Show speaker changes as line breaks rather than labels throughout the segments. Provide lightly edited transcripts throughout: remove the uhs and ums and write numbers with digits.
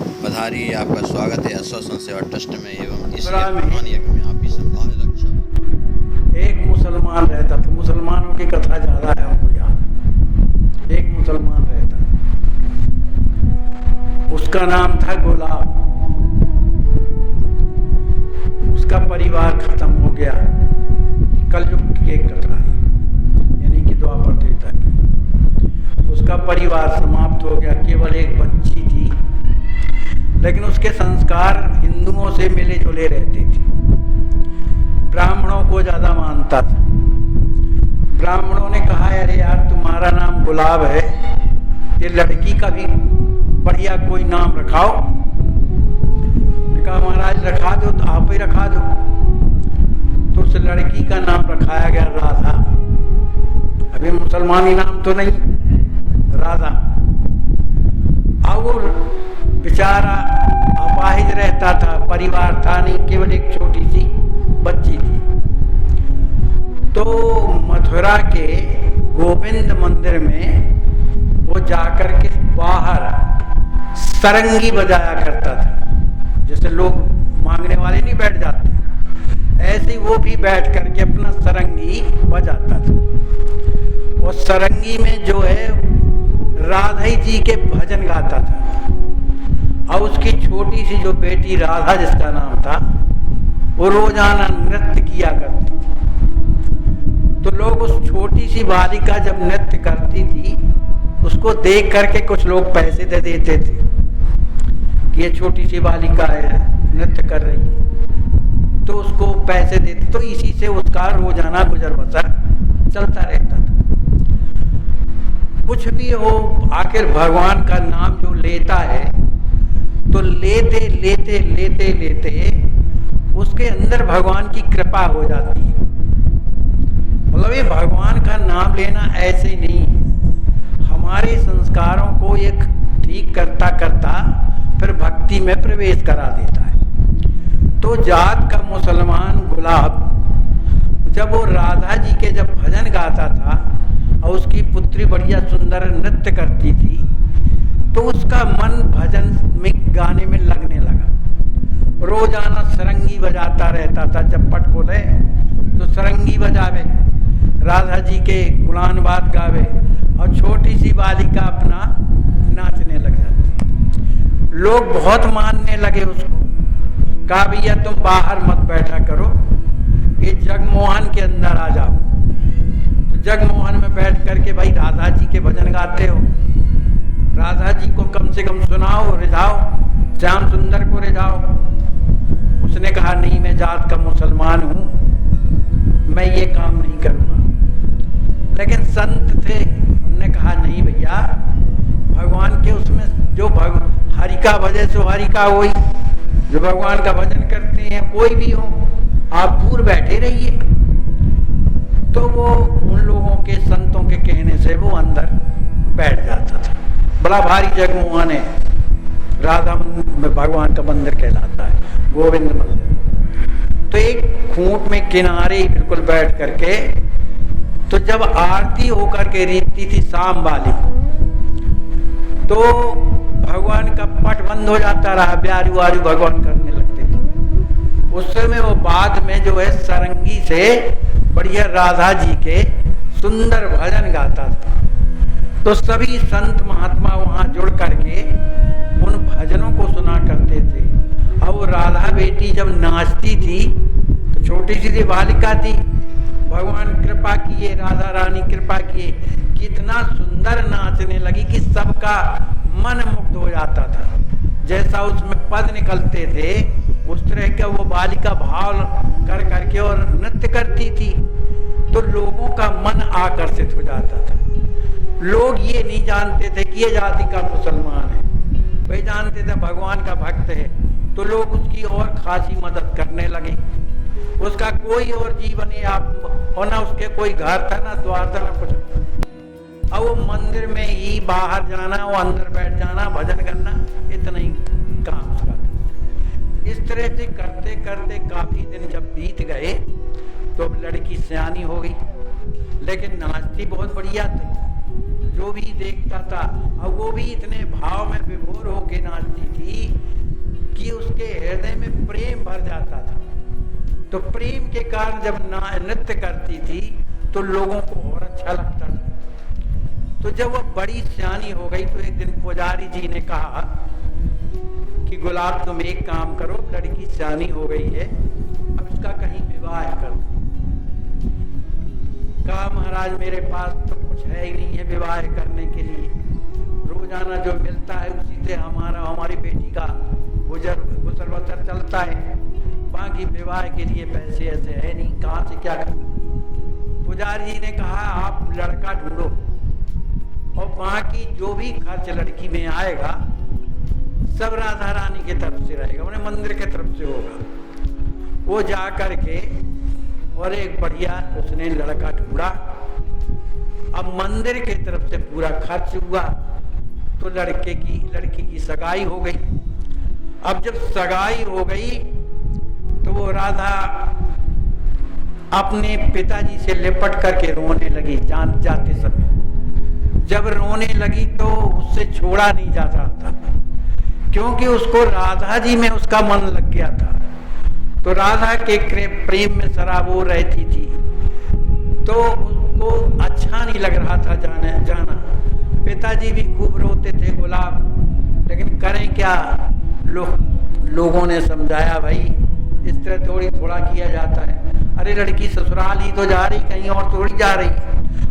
पधारी, आपका स्वागत है आश्वासन सेवा ट्रस्ट में एवं इस
में
यज्ञ में आपकी संभाल रक्षा।
एक मुसलमान रहता था, मुसलमानों की कथा ज्यादा है हमको याद। एक मुसलमान रहता था, उसका नाम था गुलाब। उसका परिवार खत्म हो गया। कलयुग की एक कथा है, यानी कि द्वापर त्रेता की। उसका परिवार समाप्त हो गया, केवल एक बच्ची थी, लेकिन उसके संस्कार हिंदुओं से मिले जुले रहते थे। ब्राह्मणों को ज्यादा मानता था। ब्राह्मणों ने कहा, अरे यार तुम्हारा नाम गुलाब है, ये लड़की का भी बढ़िया कोई नाम रखाओ। कहा महाराज रखा दो, तो आप ही रखा दो। तो उस लड़की का नाम रखाया गया राधा। अभी मुसलमानी नाम तो नहीं, राधा। अब वो बेचारा अपाहिज रहता था, परिवार था नहीं, केवल एक छोटी सी बच्ची थी। तो मथुरा के गोविंद मंदिर में वो जाकर के बाहर सरंगी बजाया करता था। जैसे लोग मांगने वाले नहीं बैठ जाते, ऐसे ही वो भी बैठ करके अपना सरंगी बजाता था। और सरंगी में जो है राधा जी के भजन गाता था। और उसकी छोटी सी जो बेटी राधा, जिसका नाम था, वो रोजाना नृत्य किया करती थी। तो लोग उस छोटी सी बालिका जब नृत्य करती थी, उसको देख करके कुछ लोग पैसे दे देते थे कि ये छोटी सी बालिका है, नृत्य कर रही है, तो उसको पैसे देते। तो इसी से उसका रोजाना गुजर बसर चलता रहता था। कुछ भी हो, आखिर भगवान का नाम जो लेता है, तो लेते लेते लेते लेते उसके अंदर भगवान की कृपा हो जाती है। मतलब ये भगवान का नाम लेना ऐसे ही नहीं है, हमारे संस्कारों को एक ठीक करता करता फिर भक्ति में प्रवेश करा देता है। तो जात का मुसलमान गुलाब जब वो राधा जी के जब भजन गाता था और उसकी पुत्री बढ़िया सुंदर नृत्य करती थी, तो उसका मन भजन में गाने में लगने लगा। रोजाना सरंगी बजाता रहता था। जब पट खोले तो सरंगी बजावे, राधा जी के गुणानुवाद गावे, और छोटी सी बालिका अपना नाचने लग जाती। लोग बहुत मानने लगे उसको। कहा भैया तुम बाहर मत बैठा करो, ये जगमोहन के अंदर आ जाओ। तो जगमोहन में बैठ करके भाई राधा जी के भजन गाते हो, राधा जी को कम से कम सुनाओ, रिझाओ, श्याम सुंदर को रिझाओ। उसने कहा नहीं, मैं जात का मुसलमान हूं, मैं ये काम नहीं करूंगा। लेकिन संत थे, उन्होंने कहा नहीं भैया, भगवान के उसमें जो हरि का भजन सो हरि का होई, जो भगवान का भजन करते हैं कोई भी हो, आप दूर बैठे रहिए। तो वो उन लोगों के संतों के कहने से वो अंदर बैठ जाता था। बड़ा भारी जगमोहन है, राधा भगवान का मंदिर कहलाता है, गोविंद मंदिर। तो एक खूंट में किनारे ही बिल्कुल बैठ करके, तो जब आरती होकर के रीति थी शाम वाली, तो भगवान का पट बंद हो जाता रहा, ब्यारू वारू भगवान करने लगते थे। उस समय वो बाद में जो है सरंगी से बढ़िया राधा जी के सुंदर भजन गाता था। तो सभी संत महात्मा वहां जुड़ करके उन भजनों को सुना करते थे। अब वो राधा बेटी जब नाचती थी, तो छोटी सी बालिका थी, भगवान कृपा किए, राधा रानी कृपा किए, कितना सुंदर नाचने लगी कि सबका मन मुग्ध हो जाता था। जैसा उसमें पद निकलते थे, उस तरह का वो बालिका भाव कर करके और नृत्य करती थी, तो लोगों का मन आकर्षित हो जाता था। लोग ये नहीं जानते थे कि ये जाति का मुसलमान है, वे जानते थे भगवान का भक्त है। तो लोग उसकी और खासी मदद करने लगे। उसका कोई और जीवन आप और ना उसके कोई घर था, ना द्वार था, ना कुछ। अब वो मंदिर में ही बाहर जाना, वो अंदर बैठ जाना, भजन करना, इतना ही काम उसका था। इस तरह से करते करते काफी दिन जब बीत गए, तो लड़की सियानी हो गई, लेकिन नाचती बहुत बढ़िया थी। जो भी देखता था, और वो भी इतने भाव में विभोर होके नाचती थी भर जाता था। तो प्रेम के कारण जब नृत्य करती थी तो लोगों को और अच्छा लगता था। तो जब वह बड़ी सियानी हो गई तो एक दिन पुजारी जी ने कहा कि गुलाब तुम एक काम करो, लड़की सियानी हो गई है, अब इसका कहीं विवाह कर दो। कहा महाराज मेरे पास तो कुछ है ही नहीं है विवाह करने के लिए, रोजाना जो मिलता है उसी से हमारी बेटी का गुजर बसर चलता है, बाकी विवाह के लिए पैसे ऐसे है नहीं, कहाँ से क्या करें। पुजारी जी ने कहा आप लड़का ढूंढो और बाकी जो भी खर्च लड़की में आएगा सब राधा रानी की तरफ से रहेगा, उन्हें मंदिर की तरफ से होगा। वो जा करके और एक बढ़िया उसने लड़का ढूंढा। अब मंदिर की तरफ से पूरा खर्च हुआ तो लड़की की सगाई हो गई। अब जब सगाई हो गई तो वो राधा अपने पिताजी से लिपट करके रोने लगी जाते समय। जब रोने लगी तो उससे छोड़ा नहीं जा रहा था, क्योंकि उसको राधा जी में उसका मन लग गया था। तो राधा के प्रेम में सराबोर रहती थी तो उसको अच्छा नहीं लग रहा था जाना। पिताजी भी खूब रोते थे गुलाब, लेकिन करें क्या, लोगों ने समझाया भाई इस तरह थोड़ा किया जाता है। अरे लड़की ससुराल ही तो जा रही, कहीं और थोड़ी जा रही।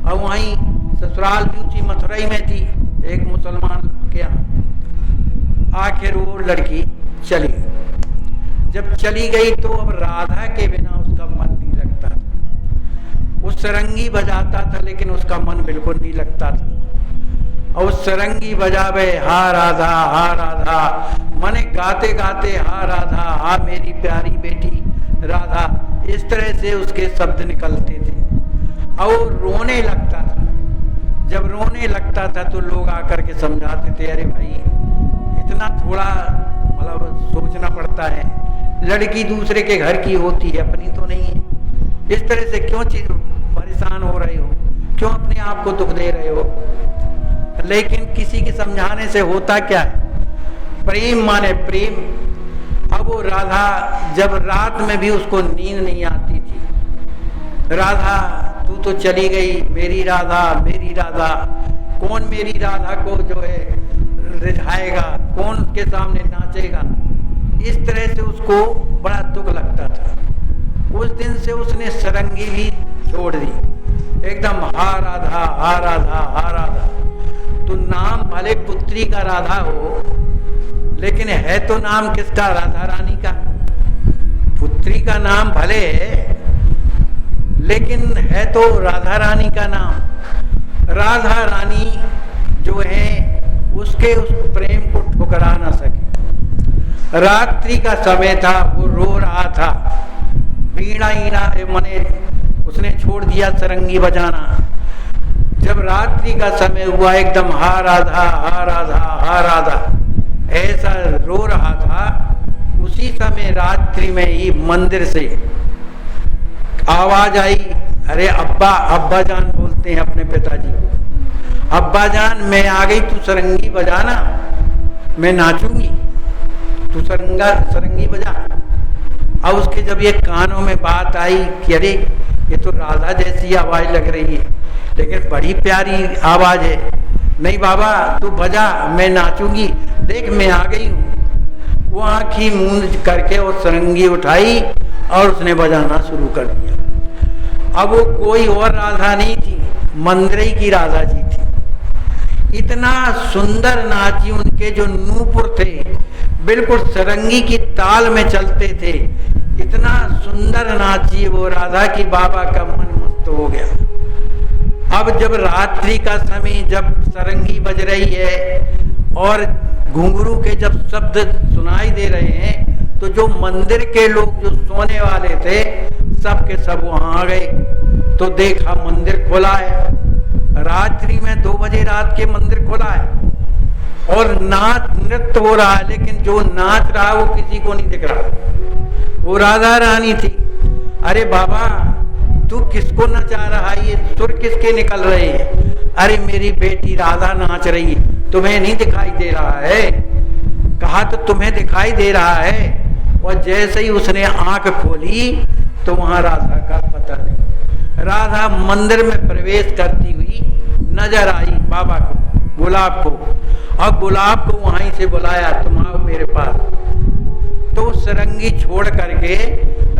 और वहीं ससुराल भी उसी मथुराई में थी एक मुसलमान के यहाँ। आखिर वो लड़की चली। जब चली गई तो अब राधा के बिना उसका मन नहीं लगता था। वो सरंगी बजाता था लेकिन उसका मन बिल्कुल नहीं लगता था। और सरंगी बजावे हा राधा, माने गाते गाते हा राधा, हा मेरी प्यारी बेटी राधा, इस तरह से उसके शब्द निकलते थे। और रोने लगता था। जब रोने लगता था तो लोग आकर के समझाते थे अरे भाई इतना थोड़ा मतलब सोचना पड़ता है, लड़की दूसरे के घर की होती है, अपनी तो नहीं है। इस तरह से क्यों परेशान हो रहे हो, क्यों अपने आप को दुख दे रहे हो। लेकिन किसी के समझाने से होता क्या है, प्रेम माने प्रेम। अब वो राधा जब रात में भी उसको नींद नहीं आती थी, राधा तू तो चली गई, मेरी राधा मेरी राधा, कौन मेरी राधा को जो है रिझाएगा, कौन उसके सामने नाचेगा। इस तरह से उसको बड़ा दुख लगता था। उस दिन से उसने सरंगी भी छोड़ दी, एकदम हा राधा हा राधा हा राधा। तो नाम भले पुत्री का राधा हो, लेकिन है तो नाम किसका, राधा रानी का। पुत्री का नाम भले है लेकिन है तो राधा रानी का नाम। राधा रानी जो है उसके उस प्रेम को ठुकरा ना सके। रात्रि का समय था, वो रो रहा था, वीणा मने उसने छोड़ दिया सरंगी बजाना। जब रात्रि का समय हुआ एकदम हा राधा हा राधा हा राधा ऐसा रो रहा था। उसी समय रात्रि में ही मंदिर से आवाज आई, अरे अब्बा जान बोलते हैं अपने पिताजी को, अब्बा जान मैं आ गई, तू सरंगी बजाना, मैं नाचूंगी, तू सरंगी बजा। अब उसके जब ये कानों में बात आई कि अरे ये तो राधा जैसी आवाज लग रही है, लेकिन बड़ी प्यारी आवाज है, नहीं बाबा तू बजा, मैं नाचूंगी, देख मैं आ गई हूँ। वो आंखी मूंद करके और सरंगी उठाई और उसने बजाना शुरू कर दिया। अब वो कोई और राधा नहीं थी, मंदिर की राधा जी थी। इतना सुंदर नाची, उनके जो नूपुर थे बिल्कुल सरंगी की ताल में चलते थे, इतना सुंदर नाची वो राधा की बाबा का मन मस्त हो गया। अब जब रात्रि का समय, जब सरंगी बज रही है और घुंघरू के जब शब्द सुनाई दे रहे हैं, तो जो मंदिर के लोग जो सोने वाले थे सब के सब वहां आ गए। तो देखा मंदिर खुला है, रात्रि में 2 बजे रात के मंदिर खुला है और नाच नृत्य हो रहा है, लेकिन जो नाच रहा वो किसी को नहीं दिख रहा। वो राधा रानी थी। अरे बाबा तू किसको नचा रहा है, ये सुर किसके निकल रहे हैं? अरे मेरी बेटी राधा नाच रही है, तुम्हें नहीं दिखाई दे रहा है? कहा तो तुम्हें दिखाई दे रहा है। और जैसे ही उसने आंख खोली तो वहां राधा का पता नहीं। राधा मंदिर में प्रवेश करती हुई नजर आई बाबा को, गुलाब को, और गुलाब को वहीं से बुलाया, तुम आओ मेरे पास। तो सरंगी छोड़ करके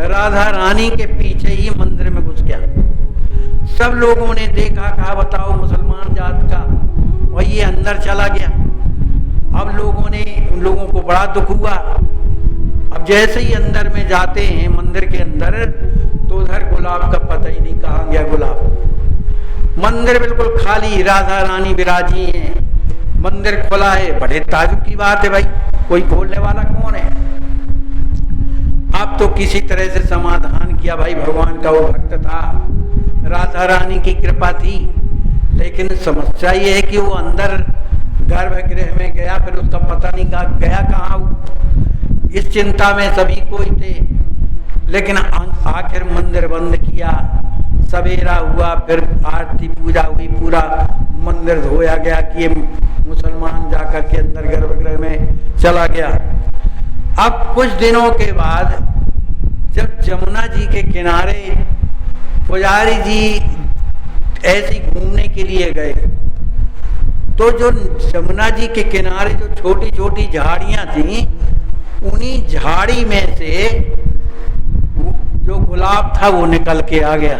राधा रानी के पीछे ही मंदिर में घुस गया। सब लोगों ने देखा, कहा बताओ मुसलमान जात का, और ये अंदर चला गया। अब उन लोगों को बड़ा दुख हुआ। अब जैसे ही अंदर में जाते हैं मंदिर के अंदर, तो उधर गुलाब का पता ही नहीं, कहाँ गया गुलाब। मंदिर बिल्कुल खाली, राधा रानी विराजी हैं, मंदिर खुला है। बड़े ताजुब की बात है भाई, कोई खोलने वाला कौन है। अब तो किसी तरह से समाधान किया, भाई भगवान का वो भक्त था, राधा रानी की कृपा थी। लेकिन समस्या ये है कि वो अंदर गर्भगृह में गया, फिर उसका पता नहीं गया कहाँ। इस चिंता में सभी कोई थे। लेकिन आखिर मंदिर बंद किया, सवेरा हुआ, फिर आरती पूजा हुई, पूरा मंदिर धोया गया कि ये मुसलमान जाकर के अंदर गर्भगृह में चला गया। अब कुछ दिनों के बाद जब जमुना जी के किनारे पुजारी जी ऐसी घूमने के लिए गए, तो जो जमुना जी के किनारे जो छोटी छोटी झाड़ियां थी, उन्हीं झाड़ी में से जो गुलाब था वो निकल के आ गया,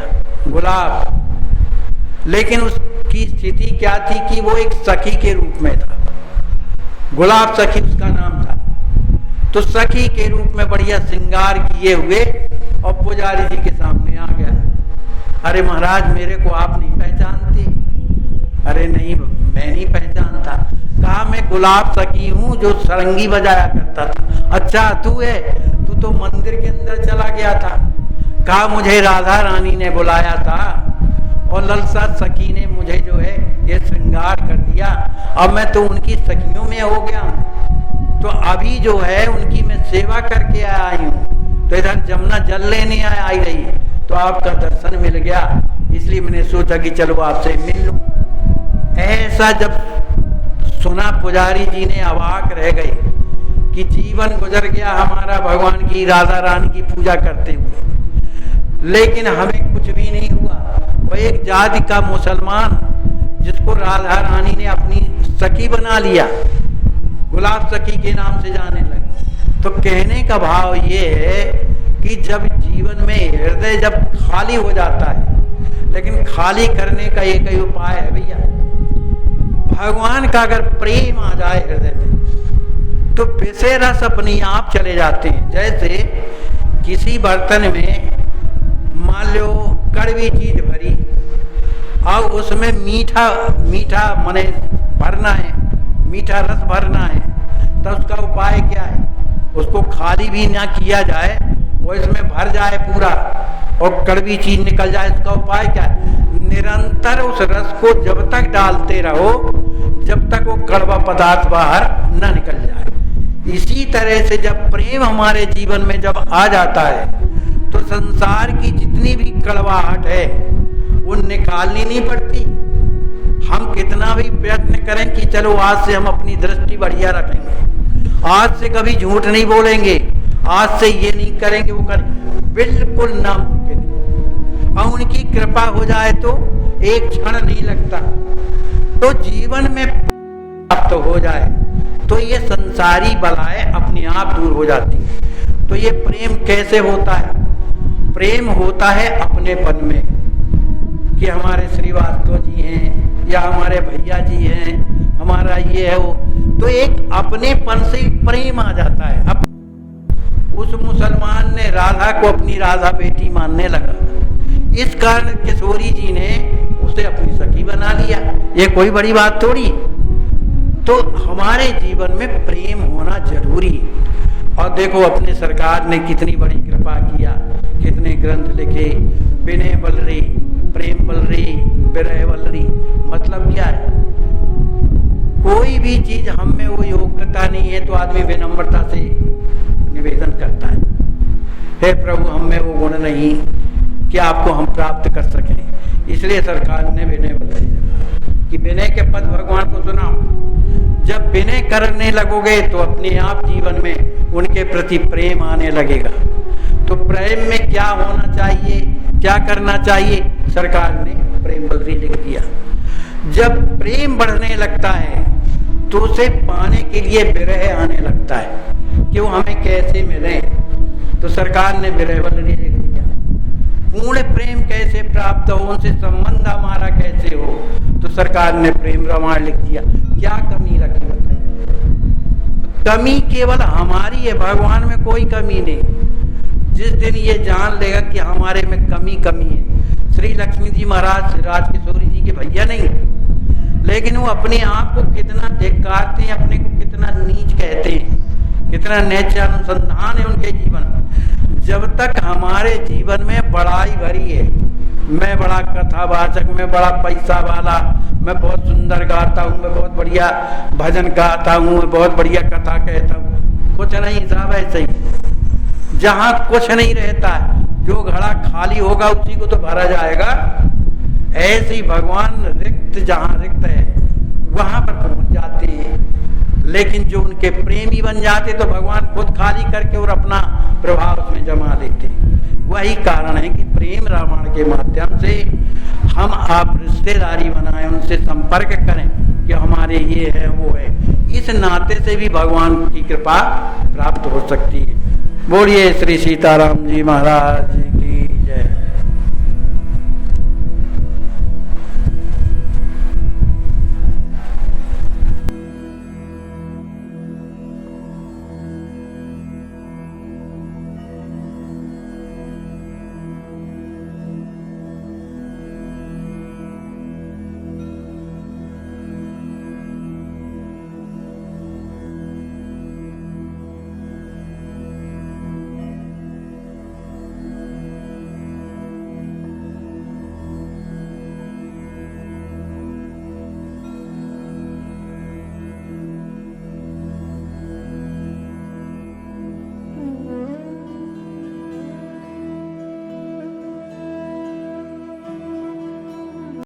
गुलाब। लेकिन उसकी स्थिति क्या थी कि वो एक सखी के रूप में था, गुलाब सखी उसका नाम था। तो सखी के रूप में बढ़िया श्रृंगार किए हुए और पुजारी जी के सामने आ गया। अरे महाराज, मेरे को आप नहीं पहचानते? अरे नहीं, मैं नहीं पहचानता। कहा मैं गुलाब सखी हूँ जो सरंगी बजाया करता था। अच्छा तू है, तू तो मंदिर के अंदर चला गया था। कहा मुझे राधा रानी ने बुलाया था और ललसा सखी ने मुझे जो है ये श्रृंगार कर दिया, अब मैं तो उनकी सखियों में हो गया हूँ। तो अभी जो है उनकी मैं सेवा करके आई हूँ, तो इधर जमुना जल लेने आई रही, तो आपका दर्शन मिल गया, इसलिए मैंने सोचा कि चलो आपसे मिल लूं। ऐसा जब सुना पुजारी जी ने अवाक रह गए कि जीवन गुजर गया हमारा भगवान की, राधा रानी की पूजा करते हुए, लेकिन हमें कुछ भी नहीं हुआ। वो एक जाति का मुसलमान जिसको राधा रानी ने अपनी सखी बना लिया, गुलाब सखी के नाम से जाने लगे। तो कहने का भाव ये है कि जब जीवन में हृदय जब खाली हो जाता है, लेकिन खाली करने का एक ही उपाय है भैया, भगवान का अगर प्रेम आ जाए हृदय में तो विषय रस अपने आप चले जाते हैं। जैसे किसी बर्तन में मान लो कड़वी चीज भरी और उसमें मीठा मीठा मने भरना है, मीठा रस भरना है, तो उसका उपाय क्या है? उसको खाली भी ना किया जाए, वो इसमें भर जाए पूरा और कड़वी चीज निकल जाए। इसका उपाय क्या है? निरंतर उस रस को जब तक डालते रहो जब तक वो कड़वा पदार्थ बाहर न निकल जाए। इसी तरह से जब प्रेम हमारे जीवन में जब आ जाता है तो संसार की जितनी भी कड़वाहट है वो निकालनी नहीं पड़ती। हम कितना भी प्रयत्न करें कि चलो आज से हम अपनी दृष्टि बढ़िया रखेंगे, आज से कभी झूठ नहीं बोलेंगे, आज से ये नहीं करेंगे वो करेंगे, बिल्कुल नामुमकिन। और उनकी कृपा हो जाए तो एक क्षण नहीं लगता, तो जीवन में प्राप्त हो जाए तो ये संसारी बलाएं अपने आप दूर हो जाती है। तो ये प्रेम कैसे होता है? प्रेम होता है अपनेपन में, कि हमारे श्रीवास्तव जी हैं या हमारे भैया जी हैं, हमारा ये है वो, तो एक अपनेपन से प्रेम आ जाता है। अब उस मुसलमान ने राधा को अपनी राधा बेटी मानने लगा, इस कारण किशोरी जी ने उसे अपनी सखी बना लिया। ये कोई बड़ी बात थोड़ी। तो हमारे जीवन में प्रेम होना जरूरी। और देखो अपने सरकार ने कितनी बड़ी कृपा किया, कितने ग्रंथ लिखे, विनय बलरी, प्रेम बलरी, विरह बलरी। मतलब क्या है? कोई भी चीज हम में वो योग्यता नहीं है तो आदमी विनम्रता से निवेदन करता है, हे प्रभु हम में वो गुण नहीं कि आपको हम प्राप्त कर सकें। इसलिए सरकार ने विनय बलरी कि विनय के पद भगवान को सुनाओ। जब विनय करने लगोगे तो अपने आप जीवन में उनके प्रति प्रेम आने लगेगा। तो प्रेम में क्या होना चाहिए, क्या करना चाहिए, सरकार ने प्रेम बद्री लिख दिया। जब प्रेम बढ़ने लगता है तो उसे पाने के लिए विरह आने लगता है कि वो हमें कैसे मिले, तो सरकार ने विरह बद्री लिख दिया। पूर्ण प्रेम कैसे प्राप्त हो, उनसे संबंध हमारा कैसे हो, तो सरकार ने प्रेम रामायण लिख दिया। क्या कमी रखी बताइए? कमी केवल हमारी है, भगवान में कोई कमी नहीं। जिस दिन ये जान लेगा कि हमारे में कमी है, श्री लक्ष्मी जी महाराज राजकिशोरी जी के भैया नहीं, लेकिन वो अपने आप को कितना धिक्कारते हैं, अपने को कितना नीच कहते हैं, कितना नीच अनुसंधान है उनके जीवन। जब तक हमारे जीवन में बड़ाई भरी है, मैं बड़ा कथावाचक, मैं बड़ा पैसा वाला, मैं बहुत सुंदर गाता हूँ, मैं बहुत बढ़िया भजन गाता हूँ, मैं बहुत बढ़िया कथा कहता हूँ, कुछ नहीं साहब ऐसे ही। जहाँ कुछ नहीं रहता है, जो घड़ा खाली होगा उसी को तो भरा जाएगा। ऐसे ही भगवान रिक्त, जहाँ रिक्त है वहां पर पहुंच जाते हैं। लेकिन जो उनके प्रेमी बन जाते तो भगवान खुद खाली करके और अपना प्रभाव उसमें जमा लेते। वही कारण है कि प्रेम रामायण के माध्यम से हम आप रिश्तेदारी बनाएं, उनसे संपर्क करें कि हमारे ये है वो है, इस नाते से भी भगवान की कृपा प्राप्त हो सकती है। बोलिए श्री सीताराम जी महाराज।